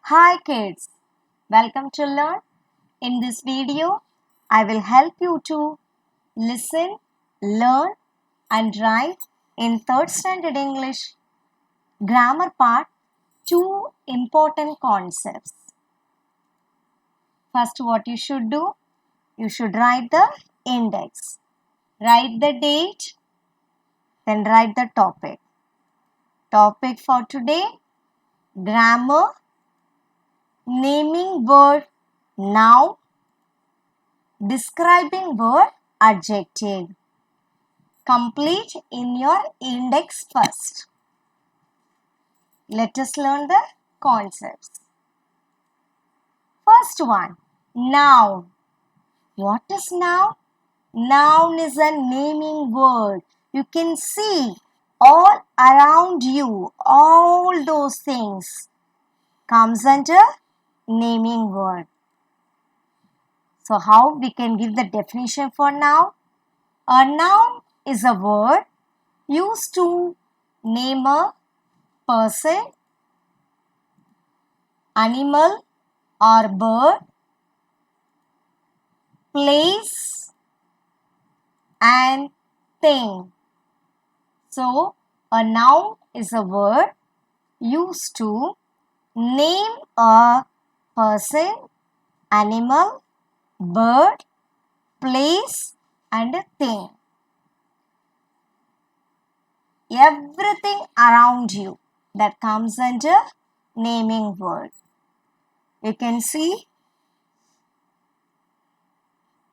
Hi kids, welcome to Learn. In this video, I will help you to listen, learn and write in 3rd standard English grammar part 2 important concepts. First, what you should do? You should write the index. Write the date, then write the topic. Topic for today, grammar, naming word, noun, describing word, adjective. Complete in your index first. Let us learn the concepts. First one, noun. What is noun? Noun is a naming word. You can see all around you, all those things comes under naming word. So how we can give the definition for noun? A noun is a word used to name a person, animal or bird, place and thing. So, a noun is a word used to name a person, animal, bird, place and a thing. Everything around you that comes under naming word. You can see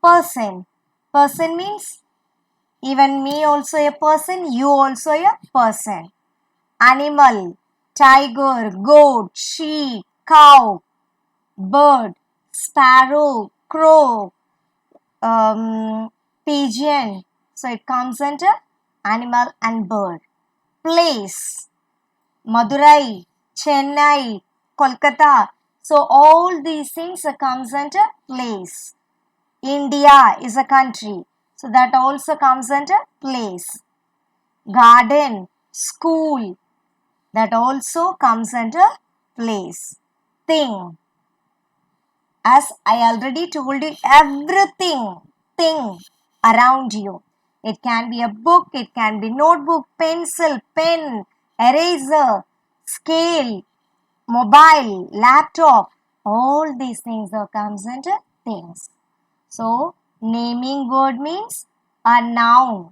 person. Person means even me also a person, you also a person. Animal, tiger, goat, sheep, cow, bird, sparrow, crow, pigeon. So it comes under animal and bird. Place, Madurai, Chennai, Kolkata. So all these things comes under place. India is a country. So that also comes under place. Garden, school. That also comes under place. Thing. As I already told you, everything, thing around you. It can be a book, it can be notebook, pencil, pen, eraser, scale, mobile, laptop. All these things are comes under things. So, naming word means a noun.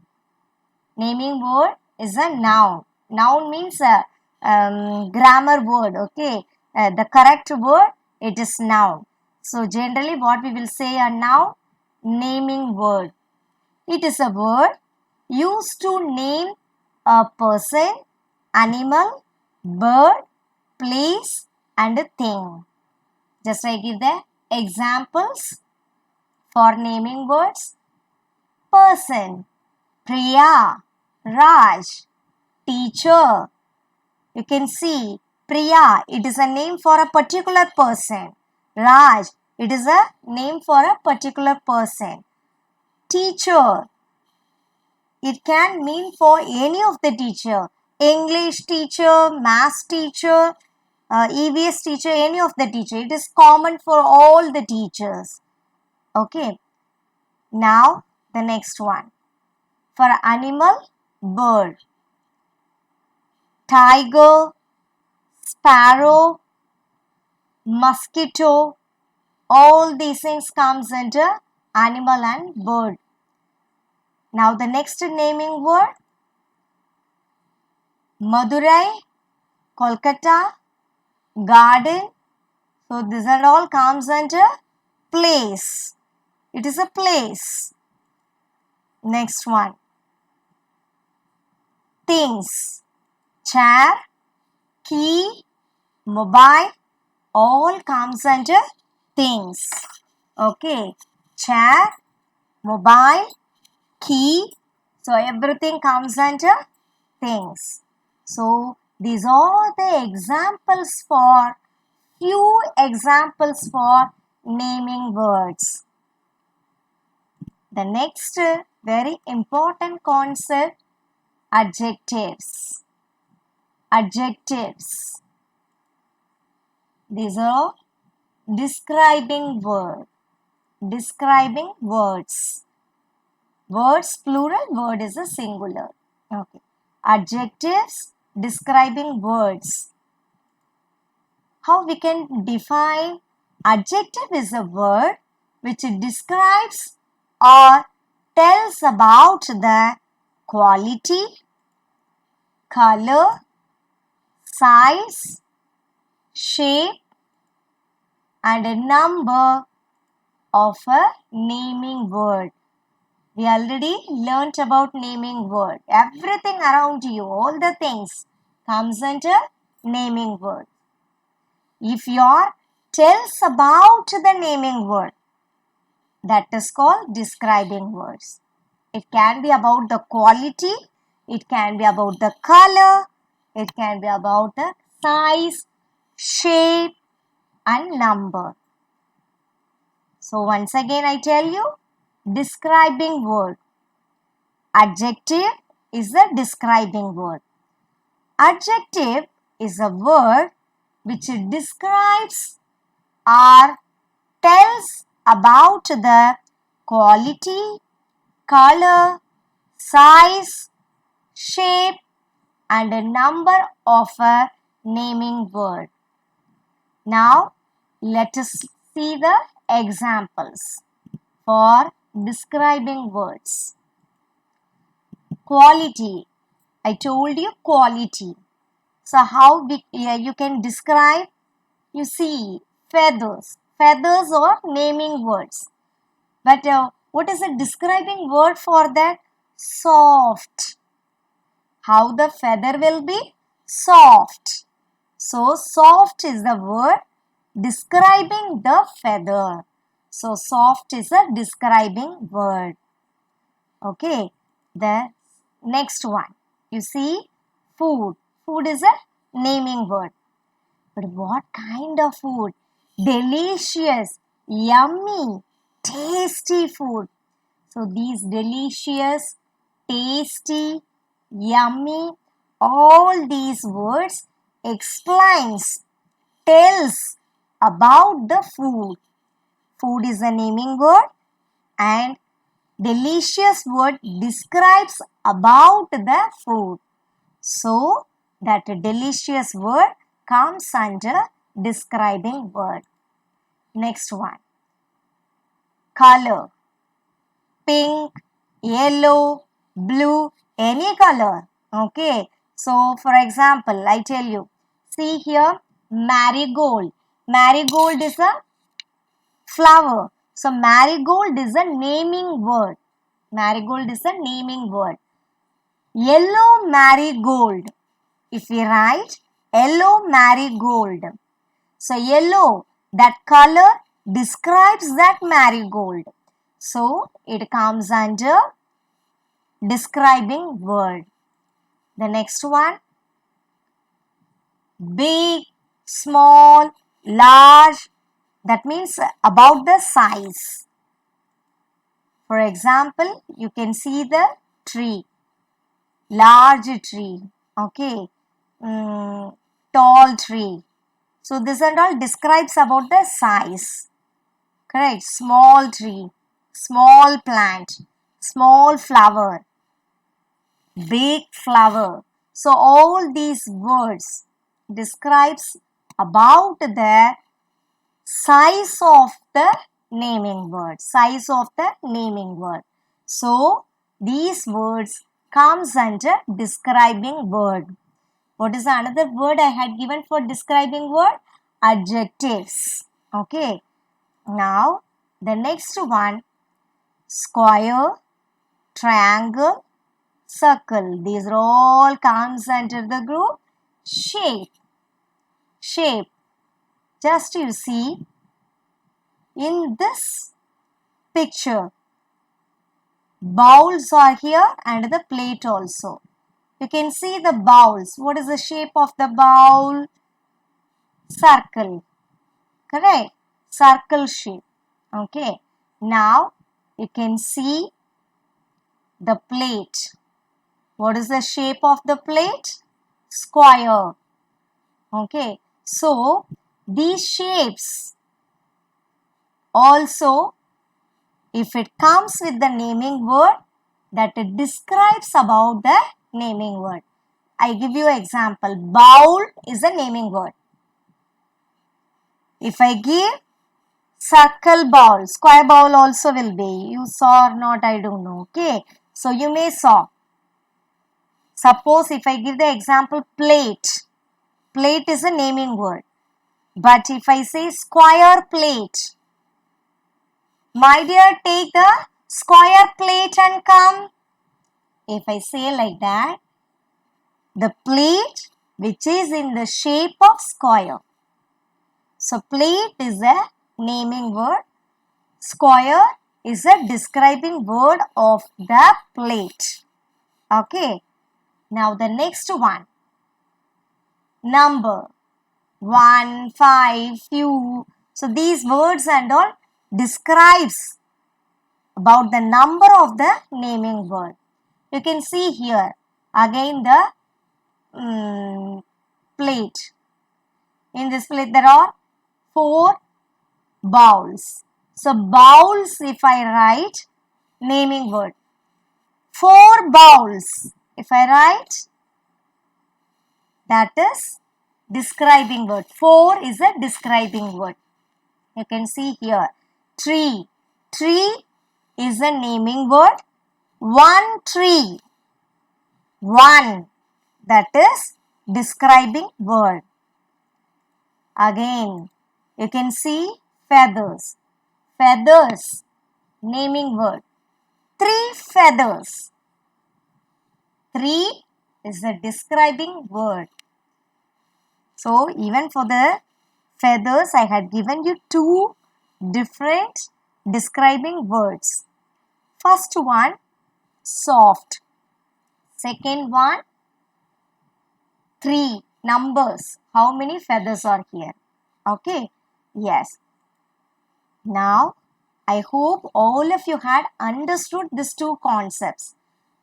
Naming word is a noun. Noun means a grammar word, okay. The correct word, it is noun. So, generally what we will say a noun, naming word. It is a word used to name a person, animal, bird, place and a thing. Just I give the examples for naming words. Person, Priya, Raj, teacher. You can see Priya, it is a name for a particular person. Raj, it is a name for a particular person. Teacher, it can mean for any of the teacher. English teacher, maths teacher, EVS teacher, any of the teacher. It is common for all the teachers. Okay. Now the next one. For animal, bird. Tiger, sparrow, mosquito, all these things comes under animal and bird. Now the next naming word, Madurai, Kolkata, garden. So these are all comes under place. It is a place. Next one, things, chair, key, mobile, all comes under things. Okay, chair, mobile, key. So everything comes under things. So these are the examples for few examples for naming words. The next very important concept, adjectives. Adjectives. These are describing word. Describing words. Words plural, word is a singular. Okay. Adjectives describing words. How we can define? Adjective is a word which describes or tells about the quality, color, size, shape and a number of a naming word. We already learnt about naming word. Everything around you, all the things comes under naming word. If your tells about the naming word, that is called describing words. It can be about the quality, it can be about the color, it can be about the size, shape and number. So once again I tell you, describing word. Adjective is a describing word. Adjective is a word which describes or tells about the quality, color, size, shape and a number of a naming word. Now let us see the examples for describing words. Quality. I told you quality. So how you can describe? You see feathers. Feathers are naming words. But what is a describing word for that? Soft. How the feather will be? Soft. So soft is the word describing the feather. So soft is a describing word. Okay. The next one. You see food. Food is a naming word. But what kind of food? Delicious, yummy, tasty food. So these delicious, tasty, yummy, all these words explains, tells about the food. Food is a naming word and delicious word describes about the food. So that delicious word comes under describing word. Next one. Color. Pink, yellow, blue, any color. Okay. So for example, I tell you, see here marigold. Marigold is a flower. So marigold is a naming word. Marigold is a naming word. Yellow marigold. If we write yellow marigold. So yellow, that color describes that marigold. So it comes under describing word. The next one. Big, small, large. That means about the size. For example, you can see the tree. Large tree. Okay. Tall tree. So this and all describes about the size. Correct. Small tree, small plant, small flower, big flower. So all these words describes about the size of the naming word. Size of the naming word. So these words comes under describing word. What is another word I had given for describing word? Adjectives. Okay. Now, the next one, square, triangle, circle. These are all comes under the group shape. Shape. Just you see, in this picture, bowls are here and the plate also. You can see the bowls. What is the shape of the bowl? Circle. Correct? Circle shape. Okay. Now, you can see the plate. What is the shape of the plate? Square. Okay. So, these shapes also, if it comes with the naming word, that it describes about the naming word. I give you an example. Bowl is a naming word. If I give circle bowl, square bowl also will be. You saw or not, I don't know. Okay. So you may saw. Suppose if I give the example plate. Plate is a naming word. But if I say square plate, my dear, take the square plate and come. If I say like that, the plate which is in the shape of square. So plate is a naming word. Square is a describing word of the plate. Okay. Now the next one. Number. 1, 5, few. So these words and all describes about the number of the naming word. You can see here again the plate. In this plate there are 4 bowls. So bowls, if I write naming word, 4 bowls. If I write, that is describing word. 4 is a describing word. You can see here. Tree. Tree is a naming word. 1 tree. 1. That is describing word. Again, you can see feathers. Feathers. Naming word. 3 feathers. 3 is a describing word. So, even for the feathers, I had given you 2 different describing words. First one, soft. Second one, 3 numbers. How many feathers are here? Okay. Yes. Now, I hope all of you had understood these 2 concepts.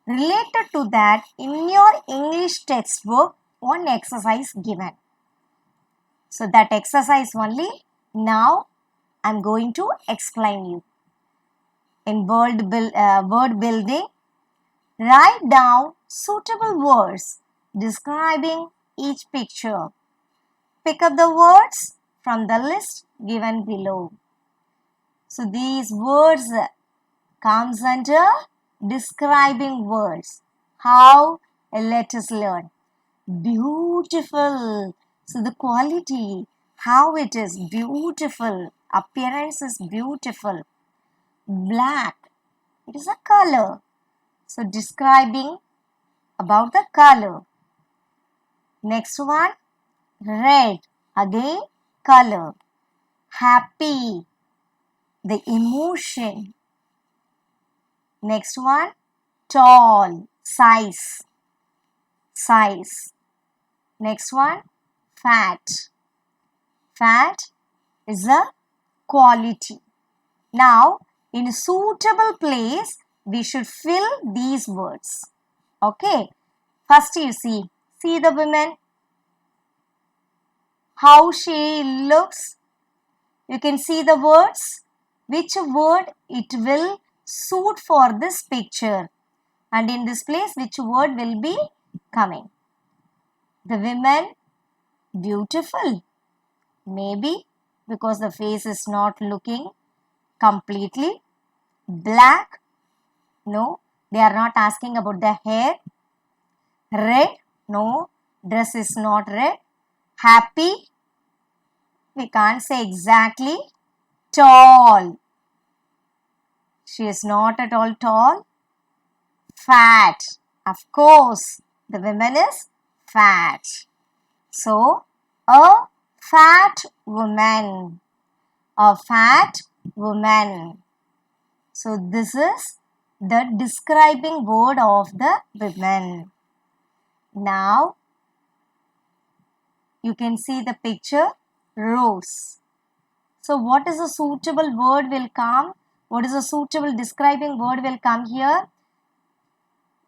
Related to that, in your English textbook, one exercise given. So that exercise only now I am going to explain you. In word building, write down suitable words describing each picture. Pick up the words from the list given below. So these words comes under describing words. How? Let us learn. Beautiful. So the quality, how it is beautiful. Appearance is beautiful. Black. It is a color. So describing about the color. Next one. Red. Again color. Happy. The emotion. Next one. Tall. Size. Size. Next one. Fat. Fat is a quality. Now, in a suitable place, we should fill these words. Okay. First you see the woman. How she looks. You can see the words. Which word it will suit for this picture. And in this place, which word will be coming. The woman. Beautiful. Maybe because the face is not looking completely. Black. No, they are not asking about the hair. Red. No, dress is not red. Happy. We can't say exactly. Tall. She is not at all tall. Fat. Of course, the woman is fat. So, a fat woman. A fat woman. So, this is the describing word of the woman. Now, you can see the picture, rose. So, what is a suitable word will come? What is a suitable describing word will come here?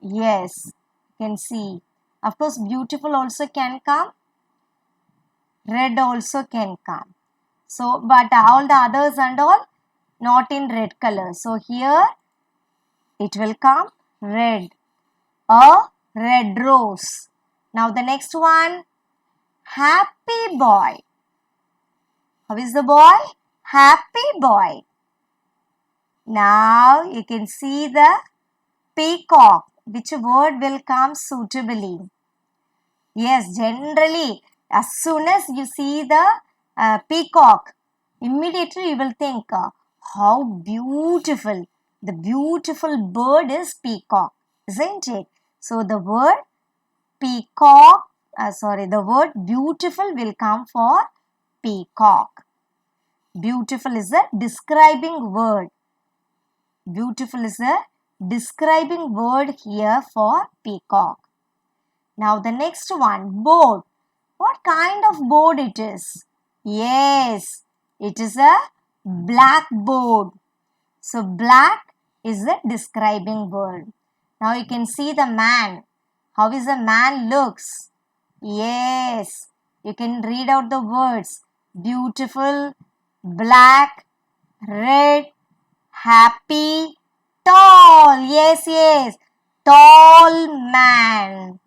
Yes, you can see. Of course, beautiful also can come. Red also can come. So, but all the others and all not in red color. So, here it will come red. A red rose. Now, the next one, happy boy. How is the boy? Happy boy. Now, you can see the peacock. Which word will come suitably? Yes, generally, as soon as you see the peacock, immediately you will think, how beautiful. The beautiful bird is peacock, isn't it? So, the word peacock, the word beautiful will come for peacock. Beautiful is a describing word. Beautiful is a describing word here for peacock. Now the next one, board. What kind of board it is? Yes, it is a blackboard. So black is a describing word. Now you can see the man. How is a man looks? Yes, you can read out the words. Beautiful, black, red, happy, tall. Yes, yes. Tall man.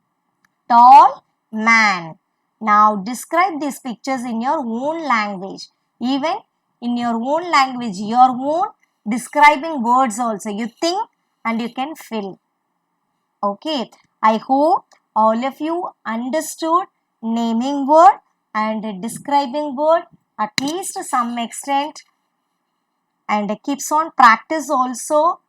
Tall man. Now describe these pictures in your own language. Even in your own language, your own describing words also. You think and you can fill. Okay. I hope all of you understood naming word and describing word at least to some extent, and keeps on practice also.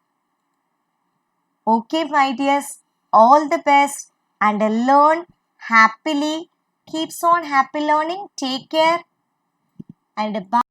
Okay, my dears, all the best and learn happily. Keeps on happy learning. Take care and bye.